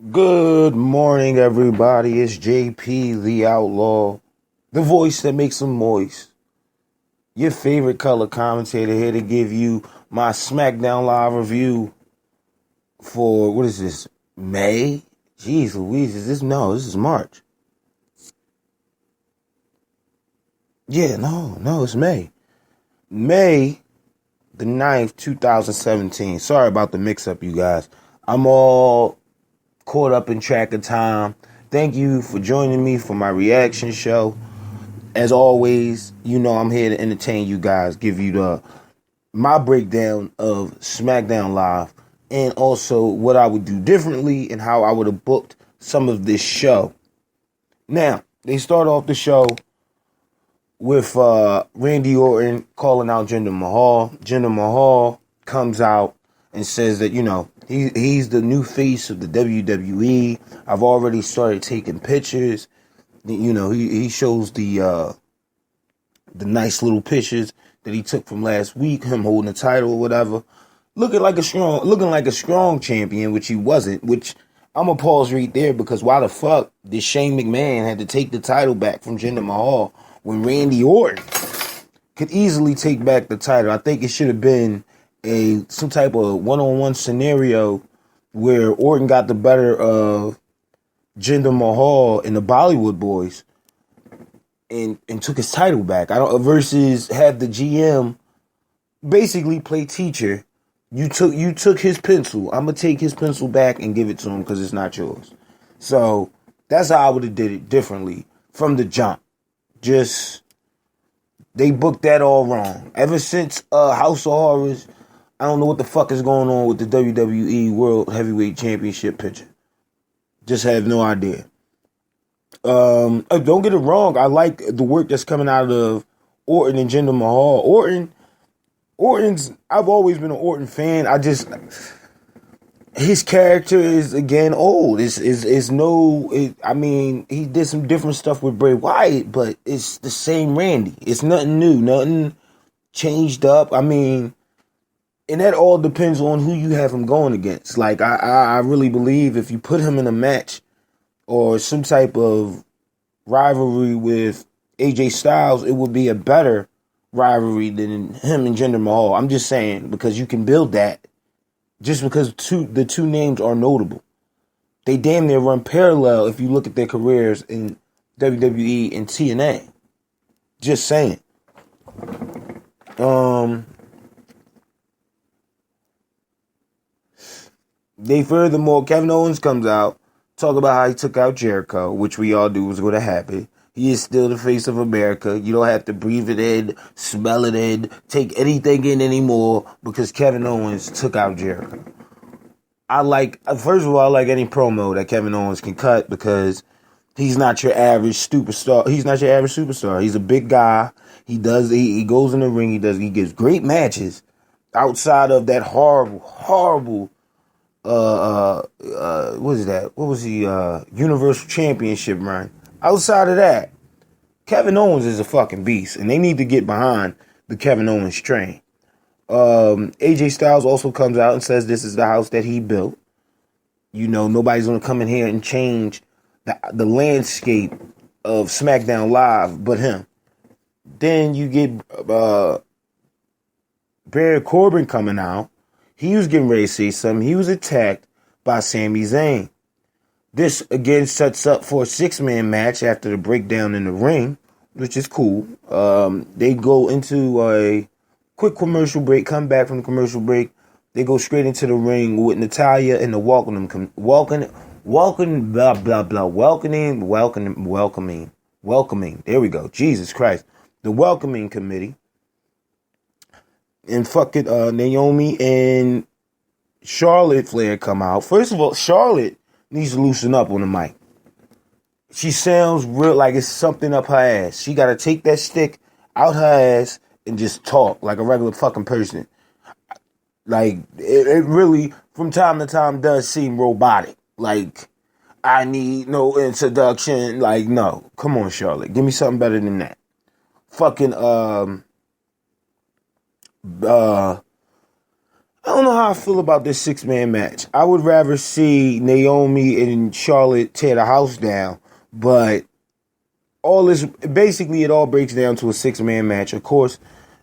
Good morning, everybody. It's JP the Outlaw, the voice that makes them moist. Your favorite color commentator here to give you my Smackdown live review for what is this? May? Jeez Louise, is this? No, this is March. Yeah, no, it's May. May the 9th, 2017. Sorry about the mix up, you guys. I'm all caught up in track of time. Thank you for joining me for my reaction show. As always, you know I'm here to entertain you guys, give you my breakdown of SmackDown Live, and also what I would do differently and how I would have booked some of this show. Now, they start off the show with Randy Orton calling out Jiner Mahal. Jiner Mahal comes out and says that, he's the new face of the WWE. I've already started taking pictures. He shows the nice little pictures that he took from last week, him holding the title or whatever, looking like a strong champion, which he wasn't. Which I'm gonna pause right there because why the fuck did Shane McMahon had to take the title back from Jinder Mahal when Randy Orton could easily take back the title? I think it should have been some type of one-on-one scenario where Orton got the better of Jinder Mahal and the Bollywood Boys and took his title back. Versus have the GM basically play teacher. You took his pencil. I'm gonna take his pencil back and give it to him because it's not yours. So that's how I would have did it differently from the jump. Just they booked that all wrong. Ever since House of Horrors, I don't know what the fuck is going on with the WWE World Heavyweight Championship picture. Just have no idea. Don't get it wrong. I like the work that's coming out of Orton and Jinder Mahal. I've always been an Orton fan. His character is again old. He did some different stuff with Bray Wyatt, but it's the same Randy. It's nothing new, nothing changed up. And that all depends on who you have him going against. Like, I really believe if you put him in a match or some type of rivalry with AJ Styles, it would be a better rivalry than him and Jinder Mahal. I'm just saying, because you can build that just because the two names are notable. They damn near run parallel if you look at their careers in WWE and TNA. Just saying. Kevin Owens comes out, talk about how he took out Jericho, which we all knew was going to happen. He is still the face of America. You don't have to breathe it in, smell it in, take anything in anymore because Kevin Owens took out Jericho. First of all, I like any promo that Kevin Owens can cut because he's not your average superstar. He's a big guy. He goes in the ring. He gives great matches outside of that horrible what is that? What was the Universal Championship run? Outside of that, Kevin Owens is a fucking beast, and they need to get behind the Kevin Owens train. AJ Styles also comes out and says this is the house that he built. Nobody's gonna come in here and change the landscape of SmackDown Live but him. Then you get Baron Corbin coming out. He was getting ready to say something. He was attacked by Sami Zayn. This, again, sets up for a six-man match after the breakdown in the ring, which is cool. They go into a quick commercial break, come back from the commercial break. They go straight into the ring with Natalya and the welcoming. There we go. Jesus Christ. The welcoming committee. And Naomi and Charlotte Flair come out. First of all, Charlotte needs to loosen up on the mic. She sounds real like it's something up her ass. She got to take that stick out her ass and just talk like a regular fucking person. Like, it really, from time to time, does seem robotic. Like, I need no introduction. Like, no. Come on, Charlotte. Give me something better than that. I don't know how I feel about this 6-man match. I would rather see Naomi and Charlotte tear the house down, but all this basically it all breaks down to a 6-man match. Of course,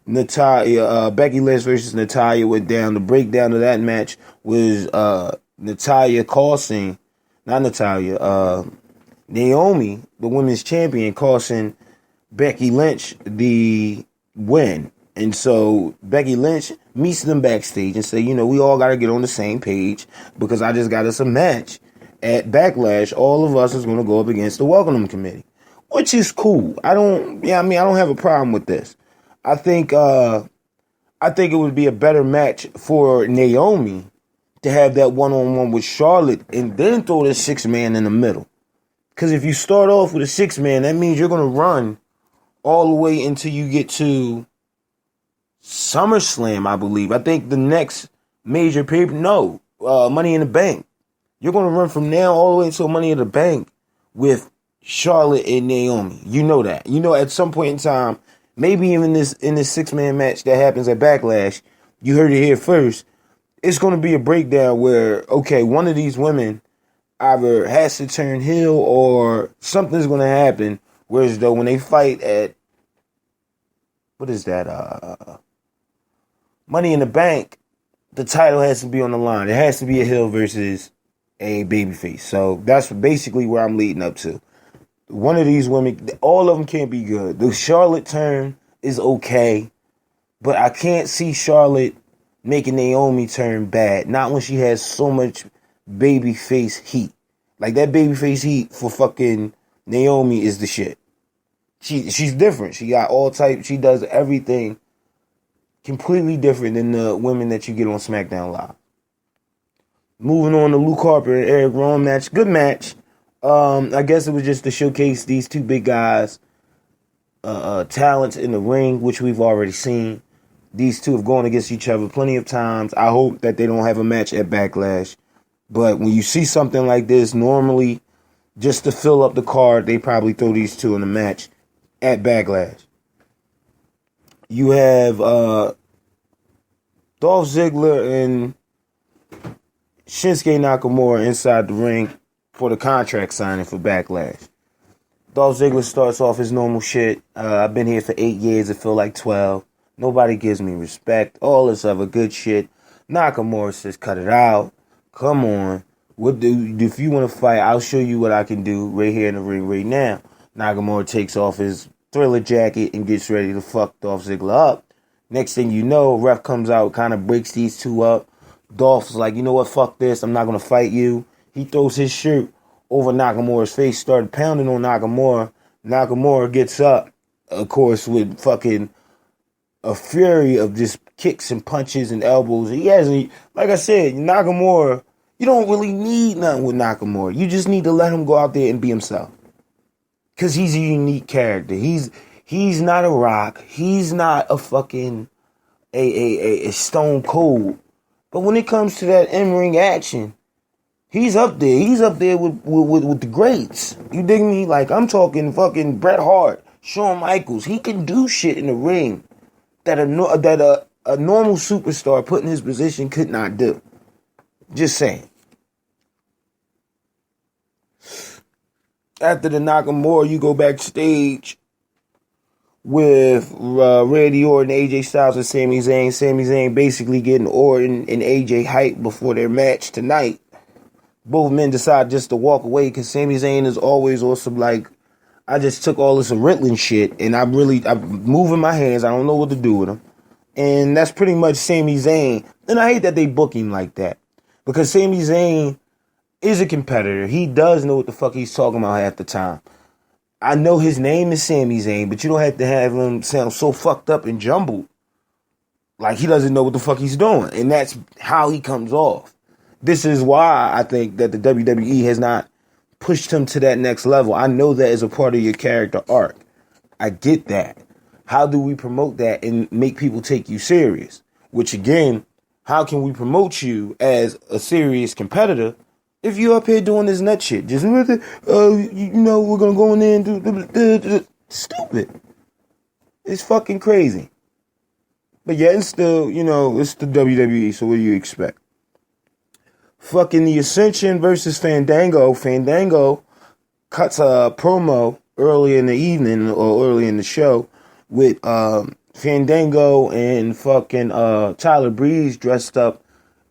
Becky Lynch versus Natalya went down. The breakdown of that match was Natalya costing, not Natalya, Naomi, the women's champion, costing Becky Lynch the win. And so Becky Lynch meets them backstage and say, we all got to get on the same page because I just got us a match at Backlash. All of us is going to go up against the Welcome Committee, which is cool. I don't have a problem with this. I think it would be a better match for Naomi to have that one-on-one with Charlotte and then throw the 6-man in the middle. Because if you start off with a 6-man, that means you're going to run all the way until you get to SummerSlam, I believe. I think the next major Money in the Bank. You're going to run from now all the way until Money in the Bank with Charlotte and Naomi. You know that. At some point in time, maybe even in this 6-man match that happens at Backlash, you heard it here first, it's going to be a breakdown where, okay, one of these women either has to turn heel or something's going to happen. Whereas though when they fight at, what is that, Money in the Bank, the title has to be on the line. It has to be a heel versus a babyface. So that's basically where I'm leading up to. One of these women, all of them can't be good. The Charlotte turn is okay, but I can't see Charlotte making Naomi turn bad. Not when she has so much babyface heat. Like that babyface heat for fucking Naomi is the shit. She's different. She got all type. She does everything completely different than the women that you get on SmackDown Live. Moving on to Luke Harper and Eric Rowan match. Good match. I guess it was just to showcase these two big guys' talents in the ring, which we've already seen. These two have gone against each other plenty of times. I hope that they don't have a match at Backlash. But when you see something like this, normally, just to fill up the card, they probably throw these two in a match at Backlash. You have Dolph Ziggler and Shinsuke Nakamura inside the ring for the contract signing for Backlash. Dolph Ziggler starts off his normal shit. I've been here for 8 years. It feel like 12. Nobody gives me respect. All this other good shit. Nakamura says, cut it out. Come on. If you want to fight, I'll show you what I can do right here in the ring right now. Nakamura takes off his Thriller jacket and gets ready to fuck Dolph Ziggler up. Next thing you know, ref comes out, kind of breaks these two up. Dolph's like, you know what, fuck this, I'm not going to fight you. He throws his shirt over Nakamura's face, started pounding on Nakamura. Nakamura gets up, of course, with fucking a fury of just kicks and punches and elbows. He hasn't, like I said, Nakamura, you don't really need nothing with Nakamura. You just need to let him go out there and be himself. Because he's a unique character. He's not a Rock. He's not a fucking a Stone Cold. But when it comes to that in-ring action, he's up there. He's up there with the greats. You dig me? Like, I'm talking fucking Bret Hart, Shawn Michaels. He can do shit in the ring that a normal superstar put in his position could not do. Just saying. After the Nakamura, you go backstage with Randy Orton, AJ Styles, and Sami Zayn. Sami Zayn basically getting Orton and AJ hyped before their match tonight. Both men decide just to walk away because Sami Zayn is always on some like, I just took all this Ritalin shit and I'm moving my hands. I don't know what to do with them. And that's pretty much Sami Zayn. And I hate that they book him like that because Sami Zayn is a competitor. He does know what the fuck he's talking about half the time. I know his name is Sami Zayn, but you don't have to have him sound so fucked up and jumbled. Like he doesn't know what the fuck he's doing. And that's how he comes off. This is why I think that the WWE has not pushed him to that next level. I know that is a part of your character arc. I get that. How do we promote that and make people take you serious? Which again, how can we promote you as a serious competitor if you up here doing this nut shit? Just, we're going to go in there and do stupid. It's fucking crazy. But yeah, it's still, it's the WWE, so what do you expect? Fucking the Ascension versus Fandango. Fandango cuts a promo early in the evening or early in the show with Fandango and fucking Tyler Breeze dressed up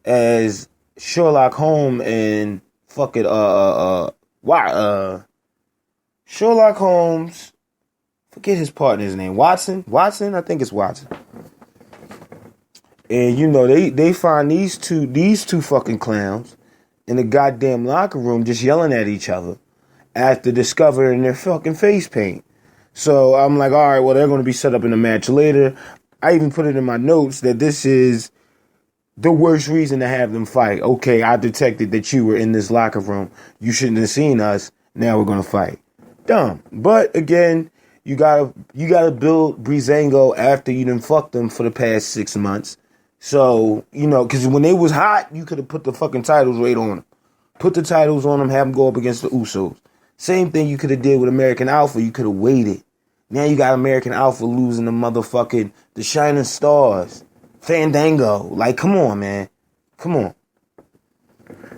as Sherlock Holmes and fucking Sherlock Holmes, forget his partner's name, Watson, I think it's Watson. And they find these two fucking clowns in the goddamn locker room just yelling at each other after discovering their fucking face paint. So I'm like, all right, well, they're going to be set up in a match later. I even put it in my notes that this is the worst reason to have them fight. Okay, I detected that you were in this locker room. You shouldn't have seen us. Now we're going to fight. Dumb. But again, you gotta build Breezango after you done fucked them for the past 6 months. So, because when they was hot, you could have put the fucking titles right on them. Put the titles on them, have them go up against the Usos. Same thing you could have did with American Alpha. You could have waited. Now you got American Alpha losing the Shining Stars. Fandango. Like, come on, man. Come on.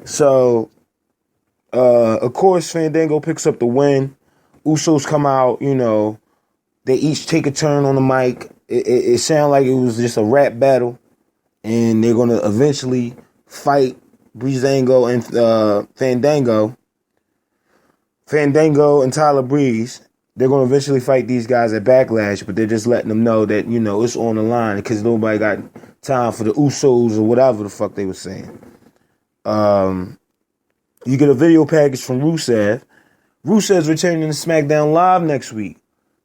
So, of course, Fandango picks up the win. Usos come out, they each take a turn on the mic. It sounded like it was just a rap battle. And they're going to eventually fight Breezango and Fandango. Fandango and Tyler Breeze. They're going to eventually fight these guys at Backlash, but they're just letting them know that, it's on the line because nobody got time for the Usos or whatever the fuck they were saying. You get a video package from Rusev. Rusev's returning to SmackDown Live next week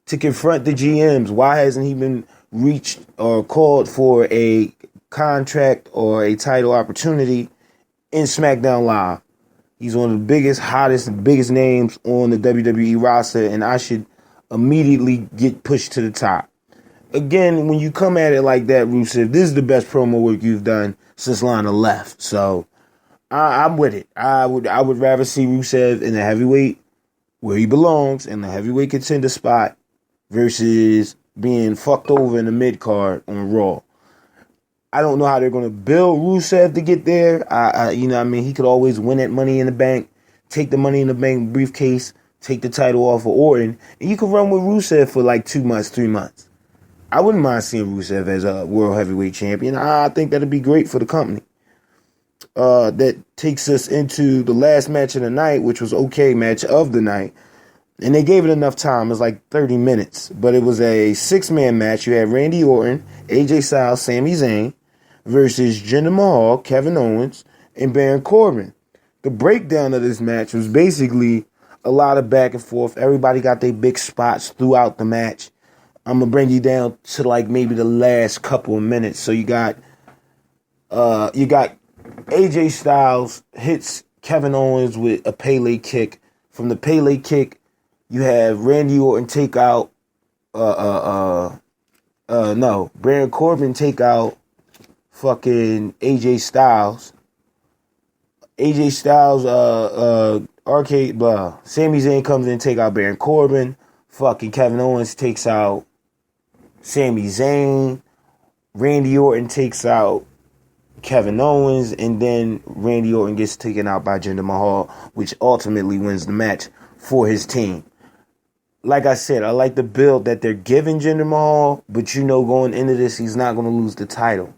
to confront the GMs. Why hasn't he been reached or called for a contract or a title opportunity in SmackDown Live? He's one of the biggest, hottest, biggest names on the WWE roster, and I should immediately get pushed to the top. Again, when you come at it like that, Rusev, this is the best promo work you've done since Lana left. So I'm with it. I would rather see Rusev in the heavyweight where he belongs, in the heavyweight contender spot, versus being fucked over in the mid card on Raw. I don't know how they're going to build Rusev to get there. He could always win at Money in the Bank, take the Money in the Bank briefcase, take the title off of Orton, and you could run with Rusev for like 2 months, 3 months. I wouldn't mind seeing Rusev as a World Heavyweight Champion. I think that'd be great for the company. That takes us into the last match of the night, which was match of the night. And they gave it enough time. It was like 30 minutes. But it was a 6-man match. You had Randy Orton, AJ Styles, Sami Zayn versus Jiner Mahal, Kevin Owens, and Baron Corbin. The breakdown of this match was basically a lot of back and forth. Everybody got their big spots throughout the match. I'm going to bring you down to like maybe the last couple of minutes. So you got AJ Styles hits Kevin Owens with a Pele kick. From the Pele kick, you have Randy Orton take out Baron Corbin take out fucking AJ Styles. AJ Styles Sami Zayn comes in and take out Baron Corbin. Fucking Kevin Owens takes out Sami Zayn. Randy Orton takes out Kevin Owens, and then Randy Orton gets taken out by Jinder Mahal, which ultimately wins the match for his team. Like I said, I like the build that they're giving Jinder Mahal, but going into this, he's not going to lose the title.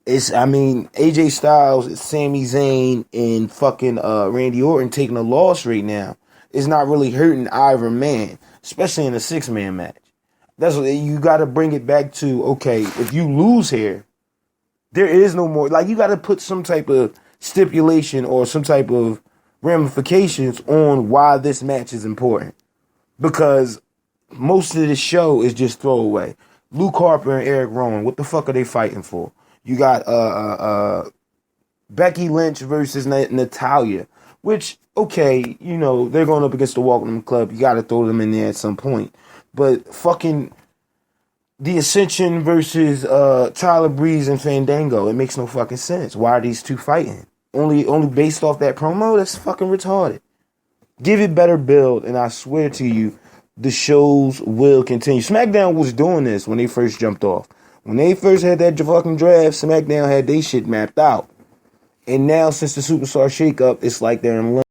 AJ Styles, Sami Zayn, and fucking Randy Orton taking a loss right now is not really hurting either man, especially in a 6-man match. That's what you got to bring it back to. Okay, if you lose here, there is no more. Like, you got to put some type of stipulation or some type of ramifications on why this match is important. Because most of this show is just throwaway. Luke Harper and Eric Rowan, what the fuck are they fighting for? You got Becky Lynch versus Natalya, which, okay, they're going up against the Welcome Club. You got to throw them in there at some point. But fucking the Ascension versus Tyler Breeze and Fandango, it makes no fucking sense. Why are these two fighting? Only based off that promo? That's fucking retarded. Give it better build, and I swear to you, the shows will continue. Smackdown was doing this when they first jumped off. When they first had that fucking draft, SmackDown had they shit mapped out. And now, since the Superstar shakeup, it's like they're in